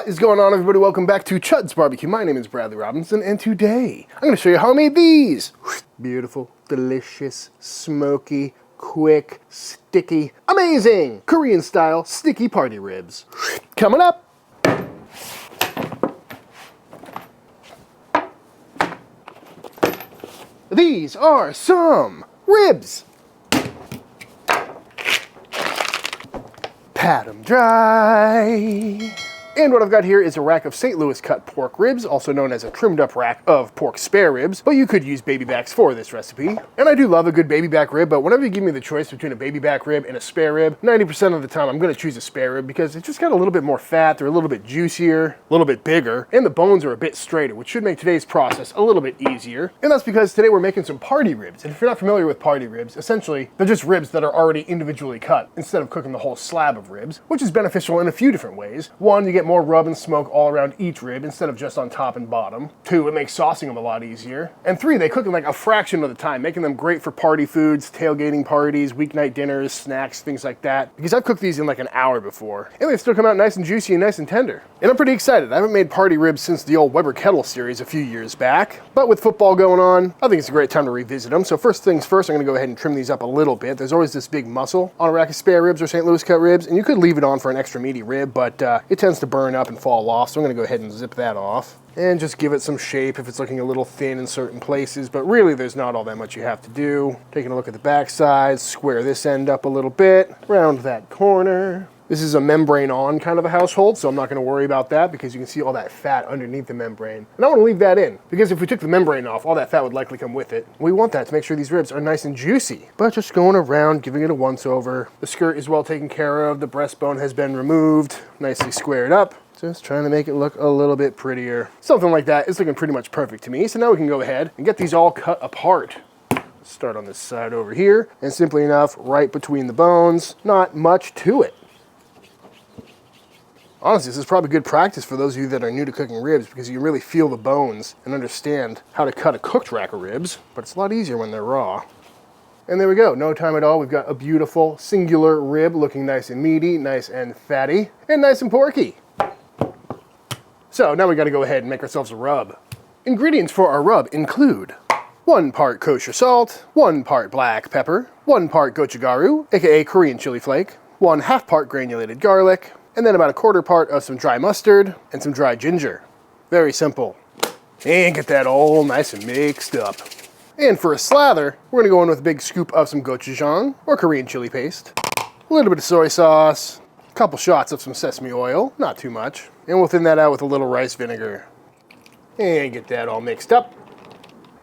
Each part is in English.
What is going on, everybody? Welcome back to Chuds BBQ. My name is Bradley Robinson, and today I'm going to show you how I made these. Beautiful, delicious, smoky, quick, sticky, amazing Korean-style sticky party ribs. Coming up. These are some ribs. Pat them dry. And what I've got here is a rack of St. Louis cut pork ribs, also known as a trimmed up rack of pork spare ribs, but you could use baby backs for this recipe. And I do love a good baby back rib, but whenever you give me the choice between a baby back rib and a spare rib, 90% of the time I'm gonna choose a spare rib because it's just got a little bit more fat, they're a little bit juicier, a little bit bigger, and the bones are a bit straighter, which should make today's process a little bit easier. And that's because today we're making some party ribs. And if you're not familiar with party ribs, essentially they're just ribs that are already individually cut instead of cooking the whole slab of ribs, which is beneficial in a few different ways. One, you get more rub and smoke all around each rib instead of just on top and bottom. Two, it makes saucing them a lot easier. And three, they cook in like a fraction of the time, making them great for party foods, tailgating parties, weeknight dinners, snacks, things like that. Because I've cooked these in like an hour before, and they still come out nice and juicy and nice and tender. And I'm pretty excited. I haven't made party ribs since the old Weber Kettle series a few years back, but with football going on, I think it's a great time to revisit them. So first things first, I'm gonna go ahead and trim these up a little bit. There's always this big muscle on a rack of spare ribs or St. Louis cut ribs, and you could leave it on for an extra meaty rib, but it tends to burn up and fall off, so I'm gonna go ahead and zip that off and just give it some shape if it's looking a little thin in certain places, but really there's not all that much you have to do. Taking a look at the back side, square this end up a little bit, round that corner. This is a membrane on kind of a household, so I'm not gonna worry about that because you can see all that fat underneath the membrane. And I wanna leave that in because if we took the membrane off, all that fat would likely come with it. We want that to make sure these ribs are nice and juicy. But just going around, giving it a once over. The skirt is well taken care of, the breastbone has been removed, nicely squared up. Just trying to make it look a little bit prettier. Something like that is looking pretty much perfect to me. So now we can go ahead and get these all cut apart. Start on this side over here, and simply enough, right between the bones, not much to it. Honestly, this is probably good practice for those of you that are new to cooking ribs because you can really feel the bones and understand how to cut a cooked rack of ribs, but it's a lot easier when they're raw. And there we go, no time at all. We've got a beautiful singular rib looking nice and meaty, nice and fatty, and nice and porky. So now we gotta go ahead and make ourselves a rub. Ingredients for our rub include 1 part kosher salt, 1 part black pepper, 1 part gochugaru, aka Korean chili flake, 1/2 part granulated garlic, and then about 1/4 part of some dry mustard and some dry ginger. Very simple. And get that all nice and mixed up. And for a slather, we're gonna go in with a big scoop of some gochujang, or Korean chili paste, a little bit of soy sauce, a couple shots of some sesame oil, not too much, and we'll thin that out with a little rice vinegar. And get that all mixed up.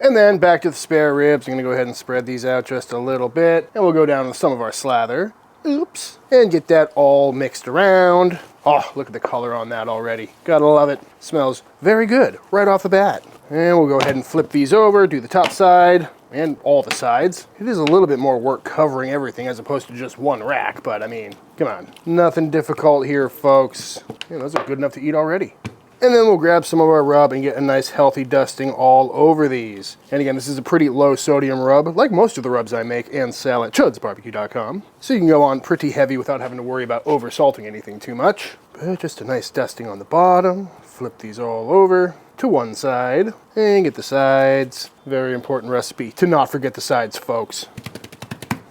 And then back to the spare ribs. I'm gonna go ahead and spread these out just a little bit, and we'll go down with some of our slather. Oops. And get that all mixed around. Oh, look at the color on that already. Gotta love it. Smells very good right off the bat. And we'll go ahead and flip these over, do the top side and all the sides. It is a little bit more work covering everything as opposed to just one rack, but I mean, come on. Nothing difficult here, folks. Yeah, those are good enough to eat already. And then we'll grab some of our rub and get a nice healthy dusting all over these. And again, this is a pretty low sodium rub, like most of the rubs I make and sell at chudsbbq.com. So you can go on pretty heavy without having to worry about over salting anything too much. But just a nice dusting on the bottom. Flip these all over to one side and get the sides. Very important recipe to not forget the sides, folks.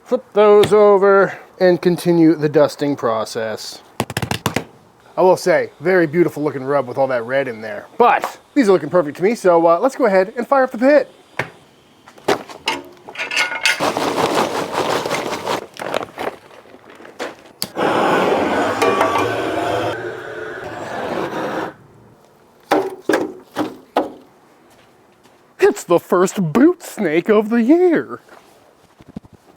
Flip those over and continue the dusting process. I will say, very beautiful looking rub with all that red in there. But these are looking perfect to me, so let's go ahead and fire up the pit. It's the first boot snake of the year.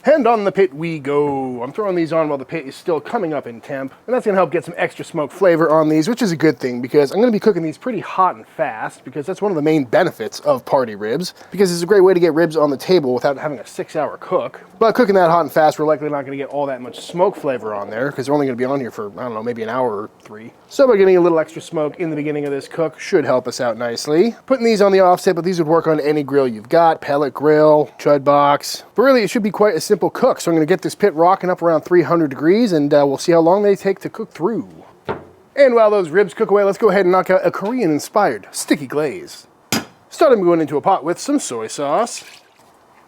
And on the pit we go. I'm throwing these on while the pit is still coming up in temp, and that's gonna help get some extra smoke flavor on these, which is a good thing because I'm gonna be cooking these pretty hot and fast because that's one of the main benefits of party ribs, because it's a great way to get ribs on the table without having a 6-hour cook. But cooking that hot and fast, we're likely not gonna get all that much smoke flavor on there because they're only gonna be on here for, I don't know, maybe an hour or 3. So by getting a little extra smoke in the beginning of this cook should help us out nicely. Putting these on the offset, but these would work on any grill you've got, pellet grill, chud box. But really, it should be quite a simple cook. So I'm gonna get this pit rocking up around 300 degrees and we'll see how long they take to cook through. And while those ribs cook away, let's go ahead and knock out a Korean-inspired sticky glaze. Start them going into a pot with some soy sauce,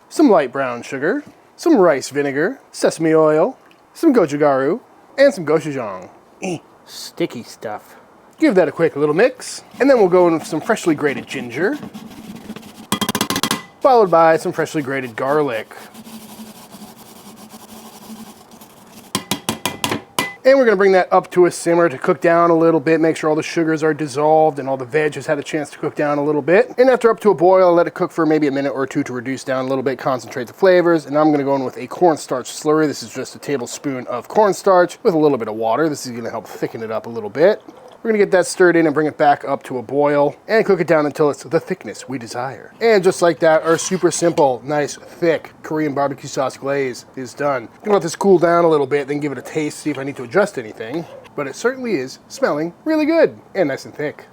some light brown sugar, some rice vinegar, sesame oil, some gochugaru, and some gochujang. Sticky stuff. Give that a quick little mix, and then we'll go in with some freshly grated ginger, followed by some freshly grated garlic. And we're going to bring that up to a simmer to cook down a little bit, make sure all the sugars are dissolved and all the veg has had a chance to cook down a little bit. And after up to a boil, let it cook for maybe a minute or two to reduce down a little bit, concentrate the flavors. And now I'm going to go in with a cornstarch slurry. This is just a tablespoon of cornstarch with a little bit of water. This is going to help thicken it up a little bit. We're going to get that stirred in and bring it back up to a boil and cook it down until it's the thickness we desire. And just like that, our super simple, nice, thick Korean barbecue sauce glaze is done. I'm going to let this cool down a little bit, then give it a taste, see if I need to adjust anything. But it certainly is smelling really good and nice and thick.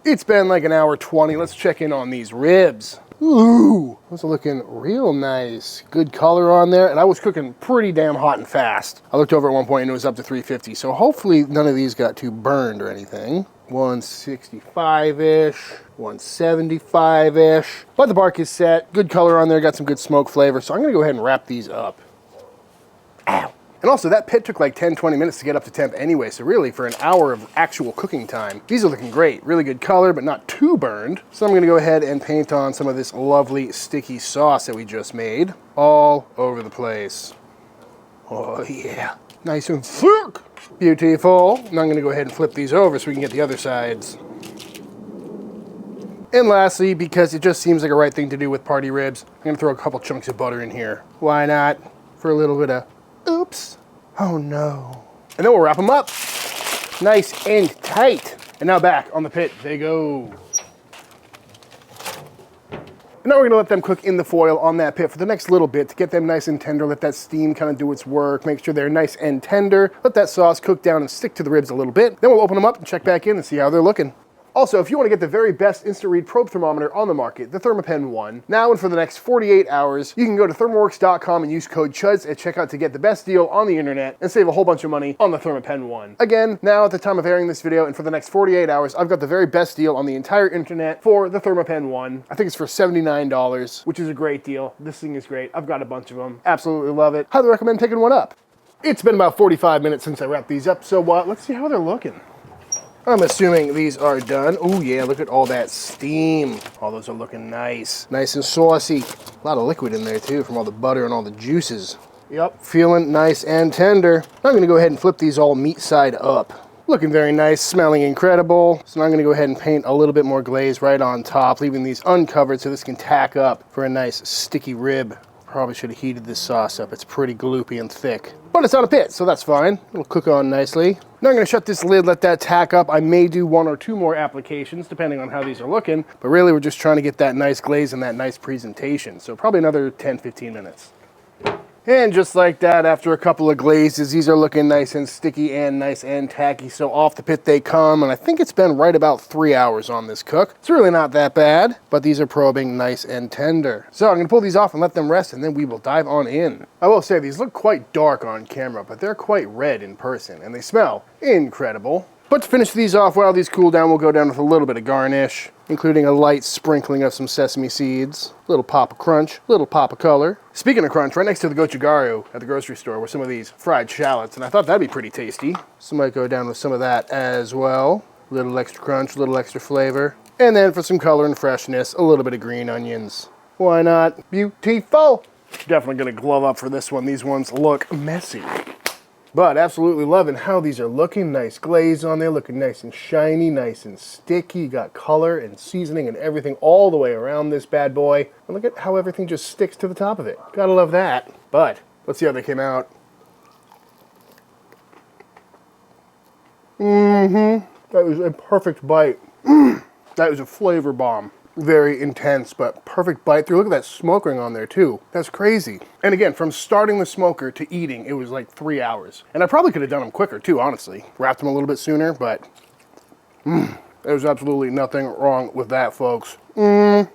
It's been like an hour 20. Let's check in on these ribs. Ooh, those are looking real nice. Good color on there, and I was cooking pretty damn hot and fast. I looked over at one point and it was up to 350, so hopefully none of these got too burned or anything. 165-ish, 175-ish. But the bark is set. Good color on there, got some good smoke flavor, so I'm gonna go ahead and wrap these up. Ow. And also, that pit took like 10-20 minutes to get up to temp anyway, so really, for an hour of actual cooking time, these are looking great. Really good color, but not too burned. So I'm gonna go ahead and paint on some of this lovely sticky sauce that we just made all over the place. Oh yeah, nice and thick. Beautiful. Now I'm gonna go ahead and flip these over so we can get the other sides. And lastly, because it just seems like a right thing to do with party ribs, I'm gonna throw a couple chunks of butter in here. Why not? For a little bit of oops. Oh no. And then we'll wrap them up. Nice and tight. And now back on the pit they go. And now we're gonna let them cook in the foil on that pit for the next little bit to get them nice and tender, let that steam kind of do its work, make sure they're nice and tender, let that sauce cook down and stick to the ribs a little bit. Then we'll open them up and check back in and see how they're looking. Also, if you want to get the very best instant-read probe thermometer on the market, the ThermoPen 1, now and for the next 48 hours, you can go to thermoworks.com and use code CHUDS at checkout to get the best deal on the internet and save a whole bunch of money on the ThermoPen 1. Again, now at the time of airing this video and for the next 48 hours, I've got the very best deal on the entire internet for the ThermoPen 1. I think it's for $79, which is a great deal. This thing is great. I've got a bunch of them. Absolutely love it. Highly recommend picking one up. It's been about 45 minutes since I wrapped these up, so let's see how they're looking. I'm assuming these are done. Oh yeah, look at all that steam. All those are looking nice. Nice and saucy. A lot of liquid in there too from all the butter and all the juices. Yep, feeling nice and tender. I'm gonna go ahead and flip these all meat side up. Looking very nice, smelling incredible. So now I'm gonna go ahead and paint a little bit more glaze right on top, leaving these uncovered so this can tack up for a nice sticky rib. Probably should have heated this sauce up. It's pretty gloopy and thick. But it's on a pit, so that's fine. It'll cook on nicely. Now I'm gonna shut this lid, let that tack up. I may do 1 or 2 more applications, depending on how these are looking. But really, we're just trying to get that nice glaze and that nice presentation. So probably another 10-15 minutes. And just like that, after a couple of glazes, these are looking nice and sticky and nice and tacky. So off the pit they come, and I think it's been right about 3 hours on this cook. It's really not that bad, but these are probing nice and tender. So I'm gonna pull these off and let them rest, and then we will dive on in. I will say, these look quite dark on camera, but they're quite red in person, and they smell incredible. But to finish these off while these cool down, we'll go down with a little bit of garnish, including a light sprinkling of some sesame seeds, a little pop of crunch, a little pop of color. Speaking of crunch, right next to the Gochugaru at the grocery store were some of these fried shallots, and I thought that'd be pretty tasty. So I might go down with some of that as well. A little extra crunch, a little extra flavor. And then for some color and freshness, a little bit of green onions. Why not? Beautiful! Definitely gonna glove up for this one. These ones look messy. But absolutely loving how these are looking. Nice glaze on there, looking nice and shiny, nice and sticky. You got color and seasoning and everything all the way around this bad boy. And look at how everything just sticks to the top of it. Gotta love that. But let's see how they came out. That was a perfect bite. That was a flavor bomb. Very intense, but perfect bite through. Look at that smoke ring on there too. That's crazy. And again, from starting the smoker to eating, it was like 3 hours. And I probably could have done them quicker too, honestly. Wrapped them a little bit sooner, but there's absolutely nothing wrong with that, folks. A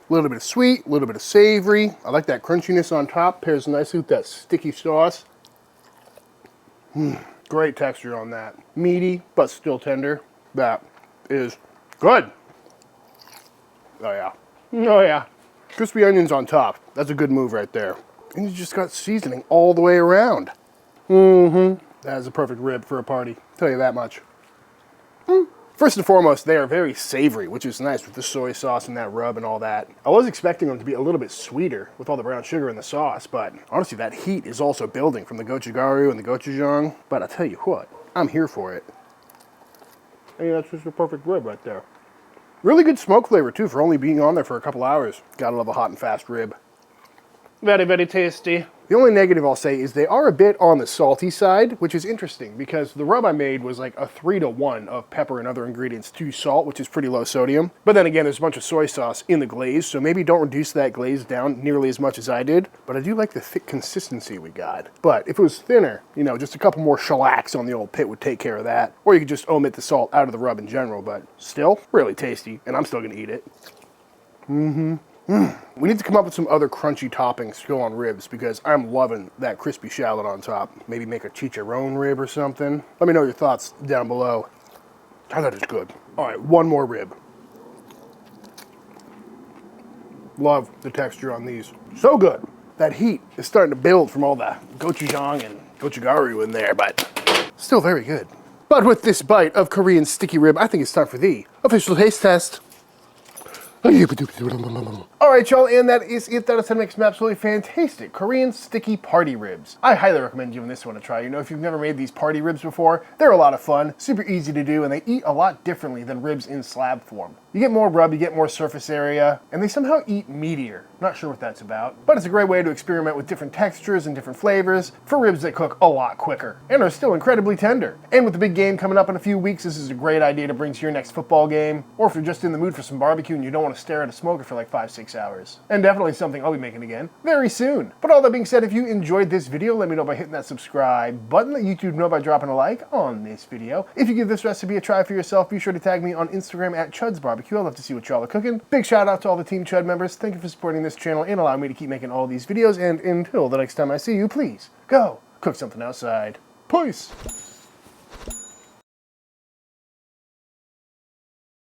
little bit of sweet, a little bit of savory. I like that crunchiness on top. Pairs nicely with that sticky sauce. Great texture on that. Meaty, but still tender. That is good. Oh yeah. Oh yeah. Crispy onions on top. That's a good move right there. And you just got seasoning all the way around. That is a perfect rib for a party. Tell you that much. First and foremost, they are very savory, which is nice with the soy sauce and that rub and all that. I was expecting them to be a little bit sweeter with all the brown sugar in the sauce, but honestly, that heat is also building from the Gochugaru and the Gochujang. But I'll tell you what, I'm here for it. Hey, that's just a perfect rib right there. Really good smoke flavor too for only being on there for a couple hours. Gotta love a hot and fast rib. Very, very tasty. The only negative I'll say is they are a bit on the salty side, which is interesting because the rub I made was like a 3-to-1 of pepper and other ingredients to salt, which is pretty low sodium. But then again, there's a bunch of soy sauce in the glaze, so maybe don't reduce that glaze down nearly as much as I did. But I do like the thick consistency we got. But if it was thinner, you know, just a couple more shellacks on the old pit would take care of that. Or you could just omit the salt out of the rub in general, but still, really tasty, and I'm still gonna eat it. We need to come up with some other crunchy toppings to go on ribs because I'm loving that crispy shallot on top. Maybe make a chicharron rib or something. Let me know your thoughts down below. Oh, that is good. All right, one more rib. Love the texture on these. So good. That heat is starting to build from all the gochujang and gochugaru in there, but still very good. But with this bite of Korean sticky rib, I think it's time for the official taste test. Alright y'all, and that is it. That is how to make some absolutely fantastic Korean sticky party ribs. I highly recommend giving this one a try. You know, if you've never made these party ribs before, they're a lot of fun, super easy to do, and they eat a lot differently than ribs in slab form. You get more rub, you get more surface area, and they somehow eat meatier. Not sure what that's about, but it's a great way to experiment with different textures and different flavors for ribs that cook a lot quicker and are still incredibly tender. And with the big game coming up in a few weeks, this is a great idea to bring to your next football game, or if you're just in the mood for some barbecue and you don't want to stare at a smoker for like 5-6 hours. And definitely something I'll be making again very soon. But all that being said, if you enjoyed this video, let me know by hitting that subscribe button. Let YouTube know by dropping a like on this video. If you give this recipe a try for yourself, be sure to tag me on Instagram at Chuds BBQ. I'd love to see what y'all are cooking. Big shout out to all the Team Chud members. Thank you for supporting this channel and allowing me to keep making all these videos. And until the next time I see you, please go cook something outside. Peace.